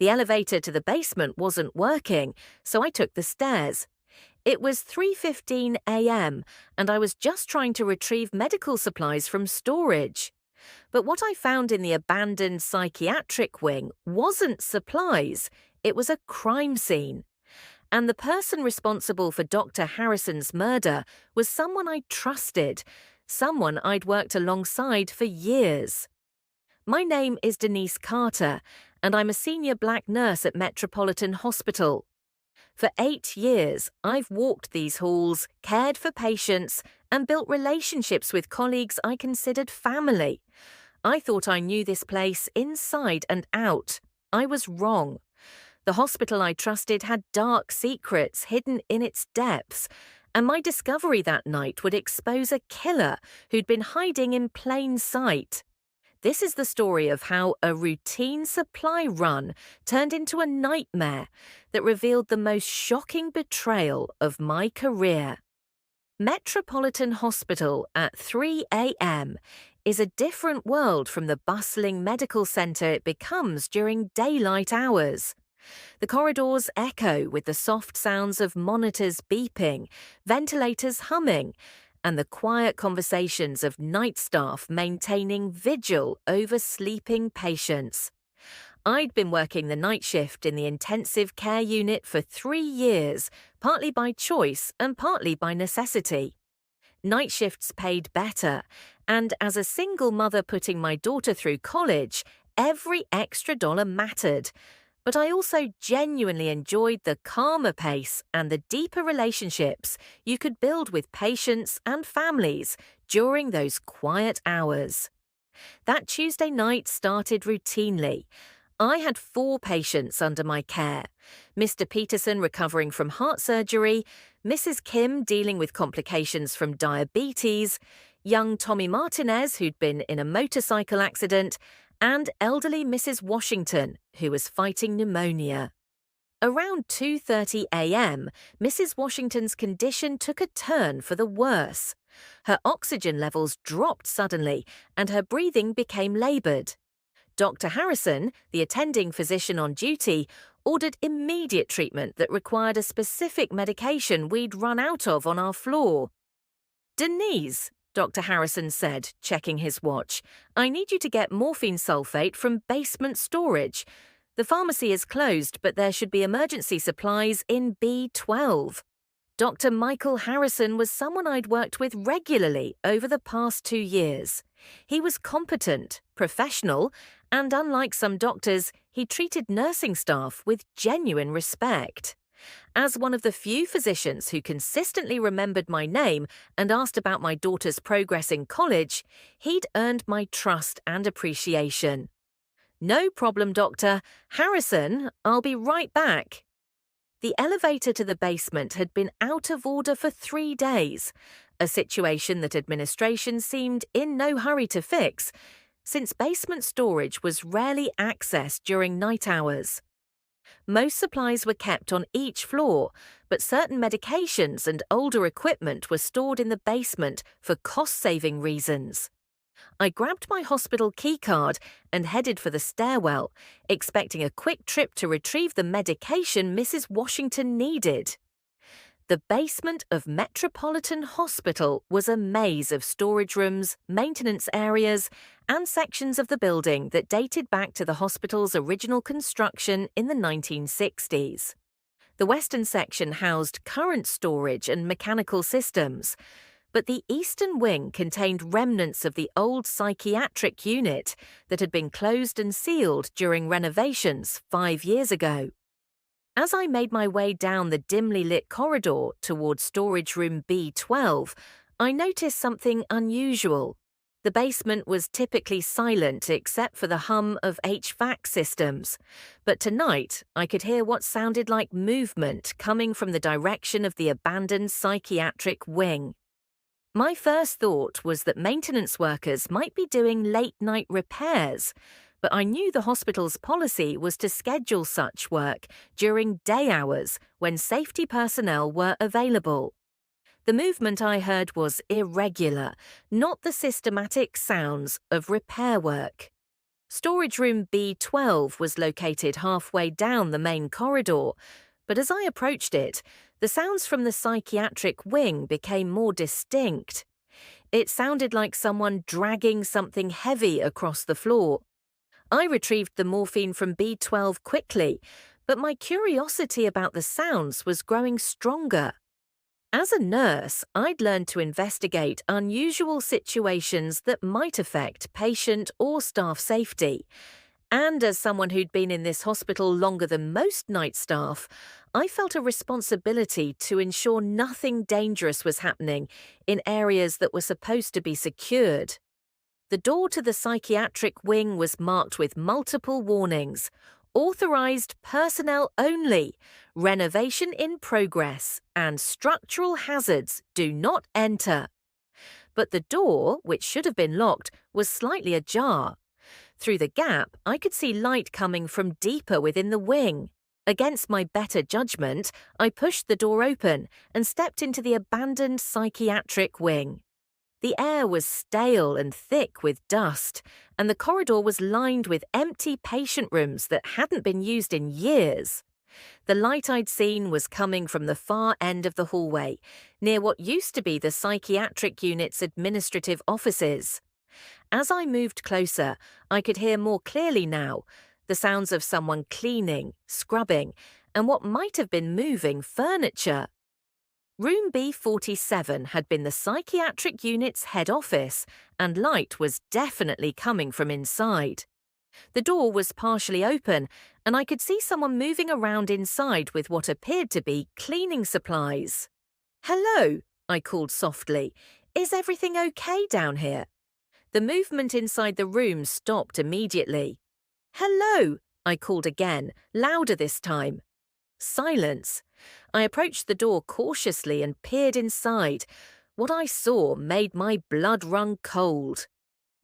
The elevator to the basement wasn't working, so I took the stairs. It was 3:15 a.m., and I was just trying to retrieve medical supplies from storage. But what I found in the abandoned psychiatric wing wasn't supplies, it was a crime scene. And the person responsible for Dr. Harrison's murder was someone I trusted, someone I'd worked alongside for years. My name is Denise Carter, and I'm a senior black nurse at Metropolitan Hospital. For 8 years, I've walked these halls, cared for patients, and built relationships with colleagues I considered family. I thought I knew this place inside and out. I was wrong. The hospital I trusted had dark secrets hidden in its depths, and my discovery that night would expose a killer who'd been hiding in plain sight. This is the story of how a routine supply run turned into a nightmare that revealed the most shocking betrayal of my career. Metropolitan Hospital at 3 a.m. is a different world from the bustling medical centre it becomes during daylight hours. The corridors echo with the soft sounds of monitors beeping, ventilators humming, and the quiet conversations of night staff maintaining vigil over sleeping patients. I'd been working the night shift in the intensive care unit for 3 years, partly by choice and partly by necessity. Night shifts paid better, and as a single mother putting my daughter through college, every extra dollar mattered. But I also genuinely enjoyed the calmer pace and the deeper relationships you could build with patients and families during those quiet hours. That Tuesday night started routinely. I had 4 patients under my care: Mr. Peterson recovering from heart surgery, Mrs. Kim dealing with complications from diabetes, young Tommy Martinez who'd been in a motorcycle accident, and elderly Mrs. Washington, who was fighting pneumonia. Around 2:30 a.m., Mrs. Washington's condition took a turn for the worse. Her oxygen levels dropped suddenly, and her breathing became laboured. Dr. Harrison, the attending physician on duty, ordered immediate treatment that required a specific medication we'd run out of on our floor. "Denise," Dr. Harrison said, checking his watch, "I need you to get morphine sulfate from basement storage. The pharmacy is closed, but there should be emergency supplies in B12. Dr. Michael Harrison was someone I'd worked with regularly over the past 2 years. He was competent, professional, and unlike some doctors, he treated nursing staff with genuine respect. As one of the few physicians who consistently remembered my name and asked about my daughter's progress in college, he'd earned my trust and appreciation. "No problem, Doctor. Harrison, I'll be right back." The elevator to the basement had been out of order for 3 days, a situation that administration seemed in no hurry to fix, since basement storage was rarely accessed during night hours. Most supplies were kept on each floor, but certain medications and older equipment were stored in the basement for cost-saving reasons. I grabbed my hospital keycard and headed for the stairwell, expecting a quick trip to retrieve the medication Mrs. Washington needed. The basement of Metropolitan Hospital was a maze of storage rooms, maintenance areas, and sections of the building that dated back to the hospital's original construction in the 1960s. The western section housed current storage and mechanical systems, but the eastern wing contained remnants of the old psychiatric unit that had been closed and sealed during renovations 5 years ago. As I made my way down the dimly lit corridor towards storage room B12, I noticed something unusual. The basement was typically silent except for the hum of HVAC systems, but tonight I could hear what sounded like movement coming from the direction of the abandoned psychiatric wing. My first thought was that maintenance workers might be doing late-night repairs, but I knew the hospital's policy was to schedule such work during day hours when safety personnel were available. The movement I heard was irregular, not the systematic sounds of repair work. Storage room B12 was located halfway down the main corridor, but as I approached it, the sounds from the psychiatric wing became more distinct. It sounded like someone dragging something heavy across the floor. I retrieved the morphine from B12 quickly, but my curiosity about the sounds was growing stronger. As a nurse, I'd learned to investigate unusual situations that might affect patient or staff safety. And as someone who'd been in this hospital longer than most night staff, I felt a responsibility to ensure nothing dangerous was happening in areas that were supposed to be secured. The door to the psychiatric wing was marked with multiple warnings. Authorized personnel only, renovation in progress, and structural hazards do not enter. But the door, which should have been locked, was slightly ajar. Through the gap, I could see light coming from deeper within the wing. Against my better judgment, I pushed the door open and stepped into the abandoned psychiatric wing. The air was stale and thick with dust, and the corridor was lined with empty patient rooms that hadn't been used in years. The light I'd seen was coming from the far end of the hallway, near what used to be the psychiatric unit's administrative offices. As I moved closer, I could hear more clearly now the sounds of someone cleaning, scrubbing, and what might have been moving furniture. Room B47 had been the psychiatric unit's head office, and light was definitely coming from inside. The door was partially open, and I could see someone moving around inside with what appeared to be cleaning supplies. "Hello," I called softly. "Is everything okay down here?" The movement inside the room stopped immediately. "Hello," I called again, louder this time. Silence. I approached the door cautiously and peered inside. What I saw made my blood run cold.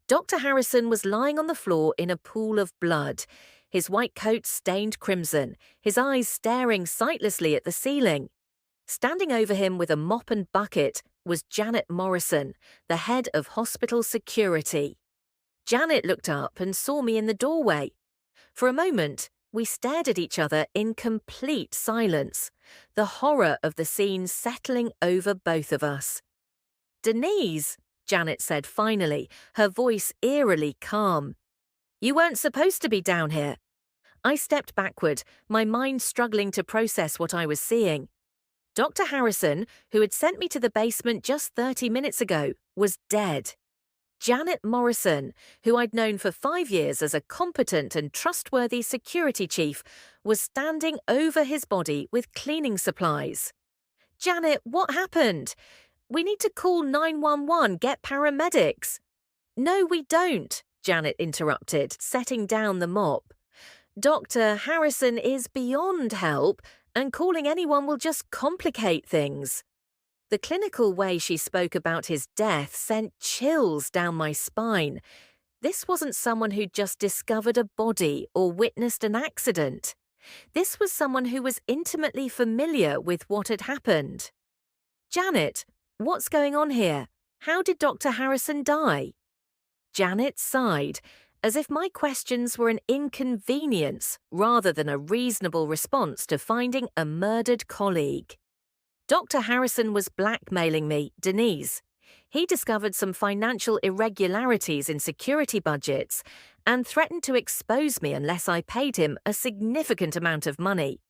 Dr. Harrison was lying on the floor in a pool of blood, his white coat stained crimson, his eyes staring sightlessly at the ceiling. Standing over him with a mop and bucket was Janet Morrison, the head of hospital security. Janet looked up and saw me in the doorway. For a moment, we stared at each other in complete silence, the horror of the scene settling over both of us. "Denise," Janet said finally, her voice eerily calm. "You weren't supposed to be down here." I stepped backward, my mind struggling to process what I was seeing. Dr. Harrison, who had sent me to the basement just 30 minutes ago, was dead. Janet Morrison, who I'd known for 5 years as a competent and trustworthy security chief, was standing over his body with cleaning supplies. "Janet, what happened? We need to call 911, get paramedics." "No, we don't," Janet interrupted, setting down the mop. "Dr. Harrison is beyond help, and calling anyone will just complicate things." The clinical way she spoke about his death sent chills down my spine. This wasn't someone who'd just discovered a body or witnessed an accident. This was someone who was intimately familiar with what had happened. "Janet, what's going on here? How did Dr. Harrison die?" Janet sighed, as if my questions were an inconvenience rather than a reasonable response to finding a murdered colleague. "Dr. Harrison was blackmailing me, Denise. He discovered some financial irregularities in security budgets and threatened to expose me unless I paid him a significant amount of money."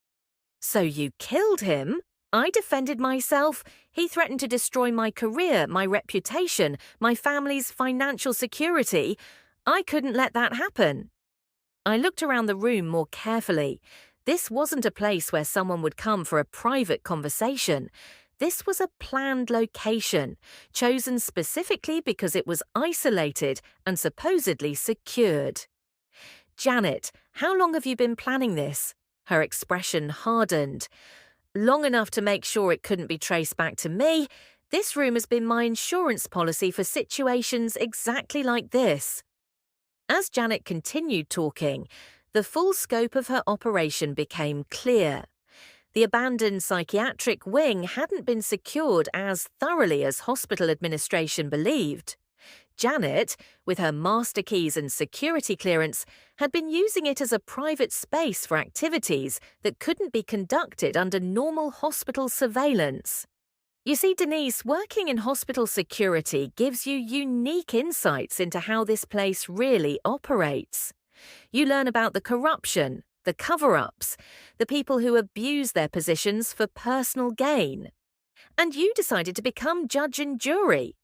"So you killed him?" I defended myself. "He threatened to destroy my career, my reputation, my family's financial security. I couldn't let that happen." I looked around the room more carefully. This wasn't a place where someone would come for a private conversation. This was a planned location, chosen specifically because it was isolated and supposedly secured. "Janet, how long have you been planning this?" Her expression hardened. "Long enough to make sure it couldn't be traced back to me. This room has been my insurance policy for situations exactly like this." As Janet continued talking, the full scope of her operation became clear. The abandoned psychiatric wing hadn't been secured as thoroughly as hospital administration believed. Janet, with her master keys and security clearance, had been using it as a private space for activities that couldn't be conducted under normal hospital surveillance. You see, Denise, working in hospital security gives you unique insights into how this place really operates. You learn about the corruption, the cover-ups, the people who abuse their positions for personal gain. And you decided to become judge and jury.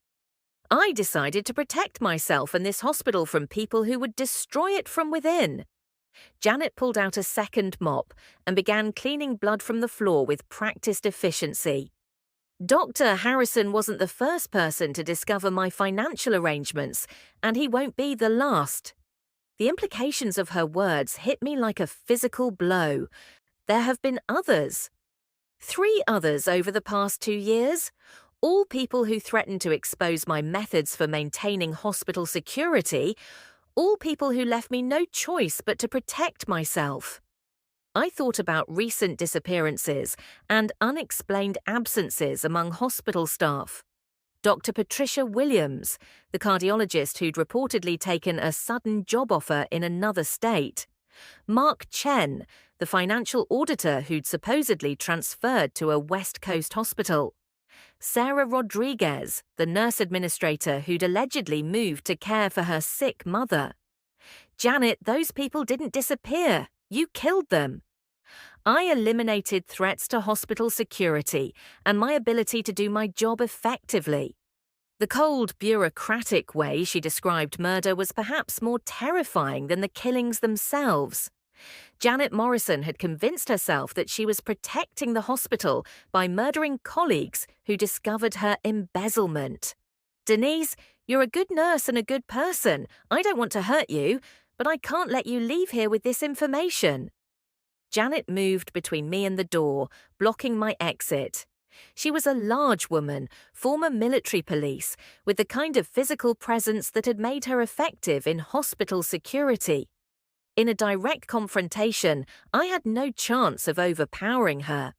I decided to protect myself and this hospital from people who would destroy it from within. Janet pulled out a second mop and began cleaning blood from the floor with practiced efficiency. Dr. Harrison wasn't the first person to discover my financial arrangements, and he won't be the last. The implications of her words hit me like a physical blow. There have been others. 3 others over the past 2 years, all people who threatened to expose my methods for maintaining hospital security, all people who left me no choice but to protect myself. I thought about recent disappearances and unexplained absences among hospital staff. Dr. Patricia Williams, the cardiologist who'd reportedly taken a sudden job offer in another state. Mark Chen, the financial auditor who'd supposedly transferred to a West Coast hospital. Sarah Rodriguez, the nurse administrator who'd allegedly moved to care for her sick mother. Janet, those people didn't disappear. You killed them. I eliminated threats to hospital security and my ability to do my job effectively. The cold, bureaucratic way she described murder was perhaps more terrifying than the killings themselves. Janet Morrison had convinced herself that she was protecting the hospital by murdering colleagues who discovered her embezzlement. Denise, you're a good nurse and a good person. I don't want to hurt you, but I can't let you leave here with this information. Janet moved between me and the door, blocking my exit. She was a large woman, former military police, with the kind of physical presence that had made her effective in hospital security. In a direct confrontation, I had no chance of overpowering her.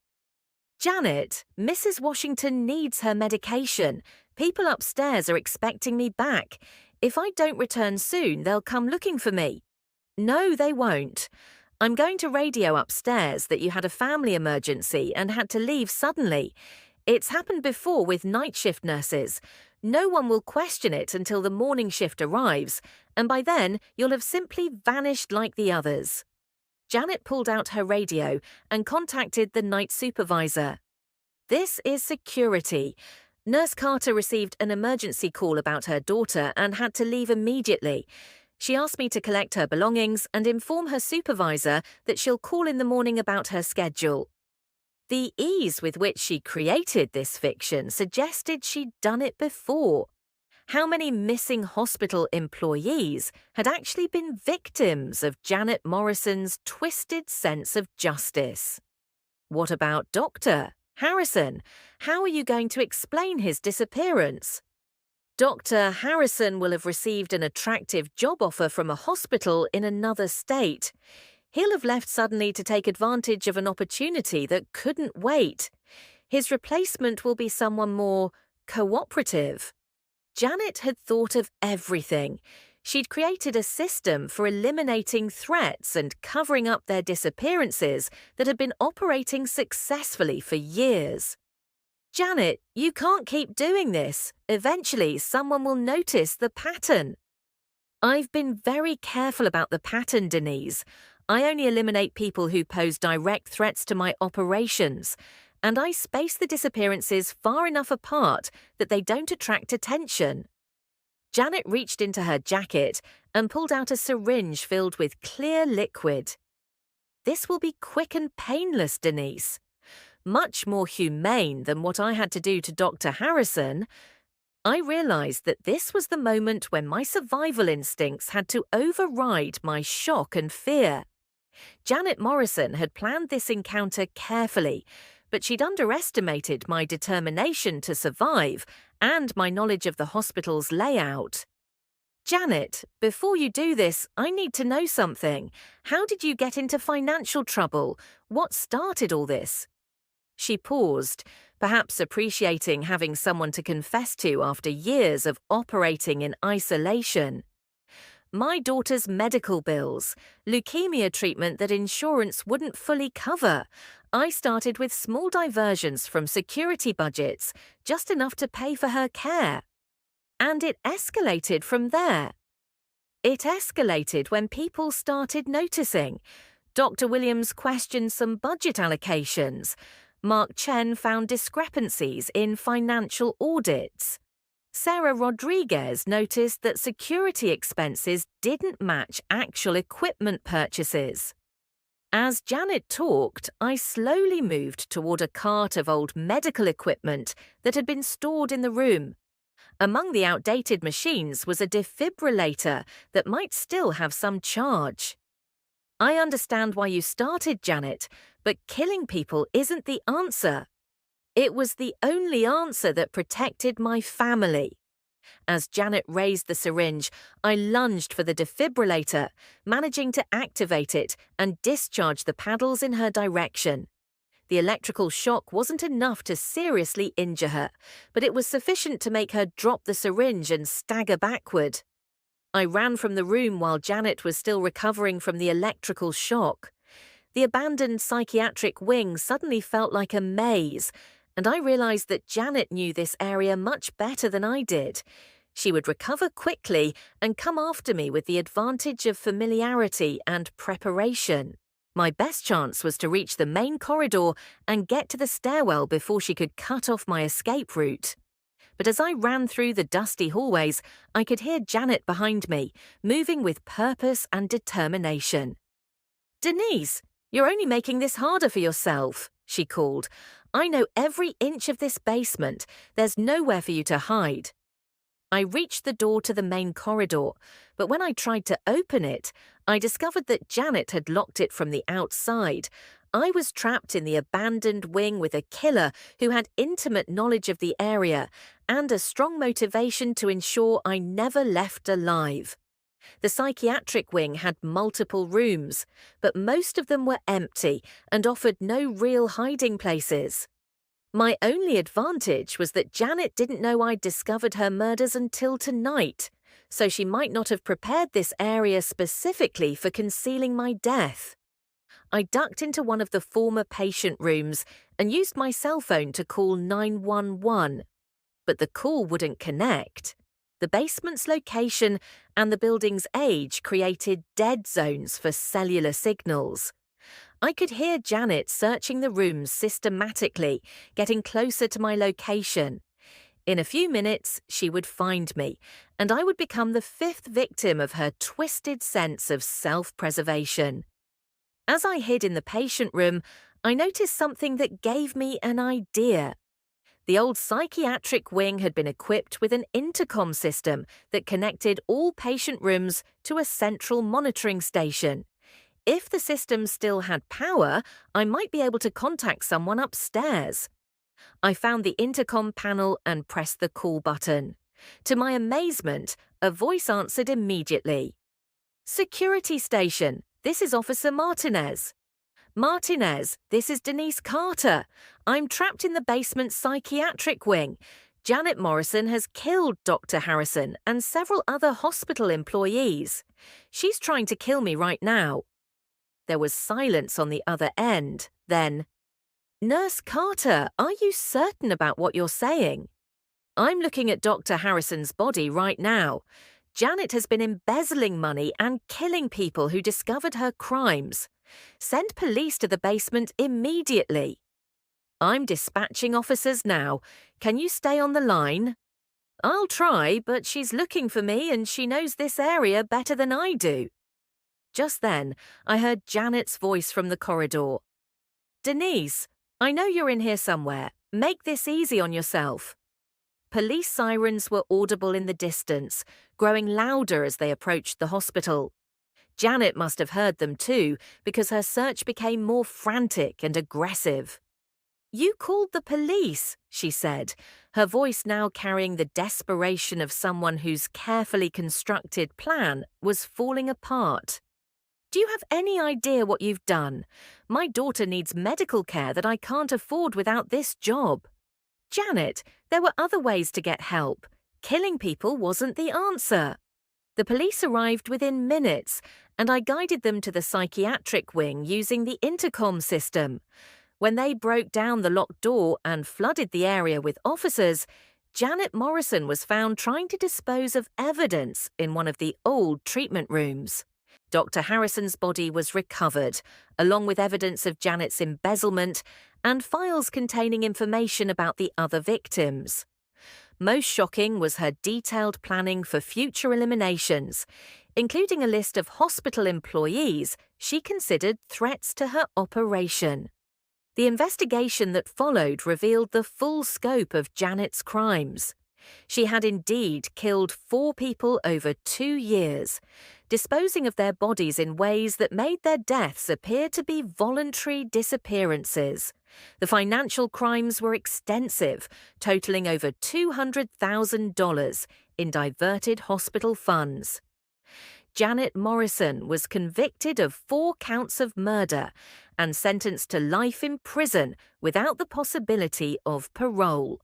Janet, Mrs. Washington needs her medication. People upstairs are expecting me back. If I don't return soon, they'll come looking for me. No, they won't. I'm going to radio upstairs that you had a family emergency and had to leave suddenly. It's happened before with night shift nurses. No one will question it until the morning shift arrives, and by then you'll have simply vanished like the others. Janet pulled out her radio and contacted the night supervisor. This is security. Nurse Carter received an emergency call about her daughter and had to leave immediately. She asked me to collect her belongings and inform her supervisor that she'll call in the morning about her schedule. The ease with which she created this fiction suggested she'd done it before. How many missing hospital employees had actually been victims of Janet Morrison's twisted sense of justice? What about Dr. Harrison? How are you going to explain his disappearance? Dr. Harrison will have received an attractive job offer from a hospital in another state. He'll have left suddenly to take advantage of an opportunity that couldn't wait. His replacement will be someone more cooperative. Janet had thought of everything. She'd created a system for eliminating threats and covering up their disappearances that had been operating successfully for years. Janet, you can't keep doing this. Eventually, someone will notice the pattern. I've been very careful about the pattern, Denise. I only eliminate people who pose direct threats to my operations, and I space the disappearances far enough apart that they don't attract attention. Janet reached into her jacket and pulled out a syringe filled with clear liquid. This will be quick and painless, Denise. Much more humane than what I had to do to Dr. Harrison. I realized that this was the moment when my survival instincts had to override my shock and fear. Janet Morrison had planned this encounter carefully, but she'd underestimated my determination to survive and my knowledge of the hospital's layout. Janet, before you do this, I need to know something. How did you get into financial trouble? What started all this? She paused, perhaps appreciating having someone to confess to after years of operating in isolation. My daughter's medical bills, leukemia treatment that insurance wouldn't fully cover. I started with small diversions from security budgets, just enough to pay for her care. And it escalated from there. It escalated when people started noticing. Dr. Williams questioned some budget allocations. Mark Chen found discrepancies in financial audits. Sarah Rodriguez noticed that security expenses didn't match actual equipment purchases. As Janet talked, I slowly moved toward a cart of old medical equipment that had been stored in the room. Among the outdated machines was a defibrillator that might still have some charge. I understand why you started, Janet, but killing people isn't the answer. It was the only answer that protected my family. As Janet raised the syringe, I lunged for the defibrillator, managing to activate it and discharge the paddles in her direction. The electrical shock wasn't enough to seriously injure her, but it was sufficient to make her drop the syringe and stagger backward. I ran from the room while Janet was still recovering from the electrical shock. The abandoned psychiatric wing suddenly felt like a maze, and I realized that Janet knew this area much better than I did. She would recover quickly and come after me with the advantage of familiarity and preparation. My best chance was to reach the main corridor and get to the stairwell before she could cut off my escape route. But as I ran through the dusty hallways, I could hear Janet behind me, moving with purpose and determination. "Denise, you're only making this harder for yourself," she called. "I know every inch of this basement. There's nowhere for you to hide." I reached the door to the main corridor, but when I tried to open it, I discovered that Janet had locked it from the outside. I was trapped in the abandoned wing with a killer who had intimate knowledge of the area and a strong motivation to ensure I never left alive. The psychiatric wing had multiple rooms, but most of them were empty and offered no real hiding places. My only advantage was that Janet didn't know I'd discovered her murders until tonight, so she might not have prepared this area specifically for concealing my death. I ducked into one of the former patient rooms and used my cell phone to call 911. But the call wouldn't connect. The basement's location and the building's age created dead zones for cellular signals. I could hear Janet searching the rooms systematically, getting closer to my location. In a few minutes, she would find me, and I would become the fifth victim of her twisted sense of self-preservation. As I hid in the patient room, I noticed something that gave me an idea. The old psychiatric wing had been equipped with an intercom system that connected all patient rooms to a central monitoring station. If the system still had power, I might be able to contact someone upstairs. I found the intercom panel and pressed the call button. To my amazement, a voice answered immediately. "Security station, this is Officer Martinez." "Martinez, this is Denise Carter. I'm trapped in the basement psychiatric wing. Janet Morrison has killed Dr. Harrison and several other hospital employees. She's trying to kill me right now." There was silence on the other end. Then, "Nurse Carter, are you certain about what you're saying?" "I'm looking at Dr. Harrison's body right now. Janet has been embezzling money and killing people who discovered her crimes. Send police to the basement immediately." "I'm dispatching officers now. Can you stay on the line?" "I'll try, but she's looking for me and she knows this area better than I do." Just then, I heard Janet's voice from the corridor. "Denise, I know you're in here somewhere. Make this easy on yourself." Police sirens were audible in the distance, growing louder as they approached the hospital. Janet must have heard them too, because her search became more frantic and aggressive. "You called the police," she said, her voice now carrying the desperation of someone whose carefully constructed plan was falling apart. Do you have any idea what you've done? My daughter needs medical care that I can't afford without this job. Janet, there were other ways to get help. Killing people wasn't the answer. The police arrived within minutes, and I guided them to the psychiatric wing using the intercom system. When they broke down the locked door and flooded the area with officers, Janet Morrison was found trying to dispose of evidence in one of the old treatment rooms. Dr. Harrison's body was recovered, along with evidence of Janet's embezzlement and files containing information about the other victims. Most shocking was her detailed planning for future eliminations, including a list of hospital employees she considered threats to her operation. The investigation that followed revealed the full scope of Janet's crimes. She had indeed killed 4 people over 2 years, disposing of their bodies in ways that made their deaths appear to be voluntary disappearances. The financial crimes were extensive, totaling over $200,000 in diverted hospital funds. Janet Morrison was convicted of 4 counts of murder and sentenced to life in prison without the possibility of parole.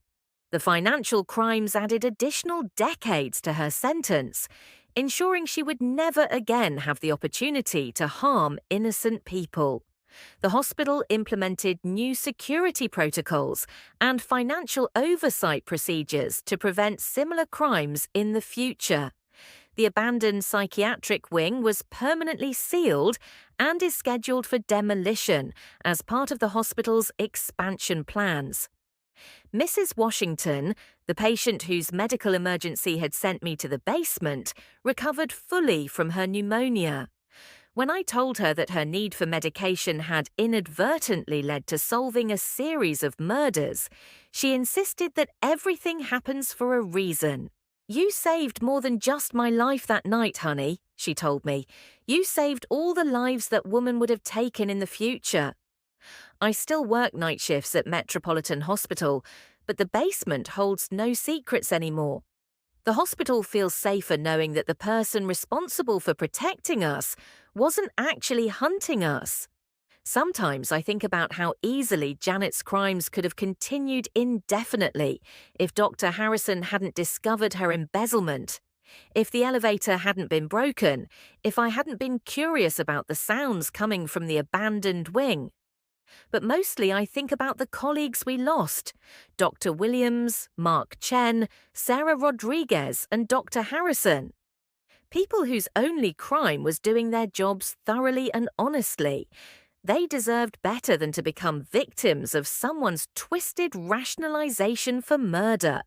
The financial crimes added additional decades to her sentence, ensuring she would never again have the opportunity to harm innocent people. The hospital implemented new security protocols and financial oversight procedures to prevent similar crimes in the future. The abandoned psychiatric wing was permanently sealed and is scheduled for demolition as part of the hospital's expansion plans. Mrs. Washington, the patient whose medical emergency had sent me to the basement, recovered fully from her pneumonia. When I told her that her need for medication had inadvertently led to solving a series of murders, she insisted that everything happens for a reason. "You saved more than just my life that night, honey," she told me. "You saved all the lives that woman would have taken in the future." I still work night shifts at Metropolitan Hospital, but the basement holds no secrets anymore. The hospital feels safer knowing that the person responsible for protecting us wasn't actually hunting us. Sometimes I think about how easily Janet's crimes could have continued indefinitely if Dr. Harrison hadn't discovered her embezzlement, if the elevator hadn't been broken, if I hadn't been curious about the sounds coming from the abandoned wing. But mostly I think about the colleagues we lost: Dr. Williams, Mark Chen, Sarah Rodriguez, and Dr. Harrison. People whose only crime was doing their jobs thoroughly and honestly. They deserved better than to become victims of someone's twisted rationalization for murder.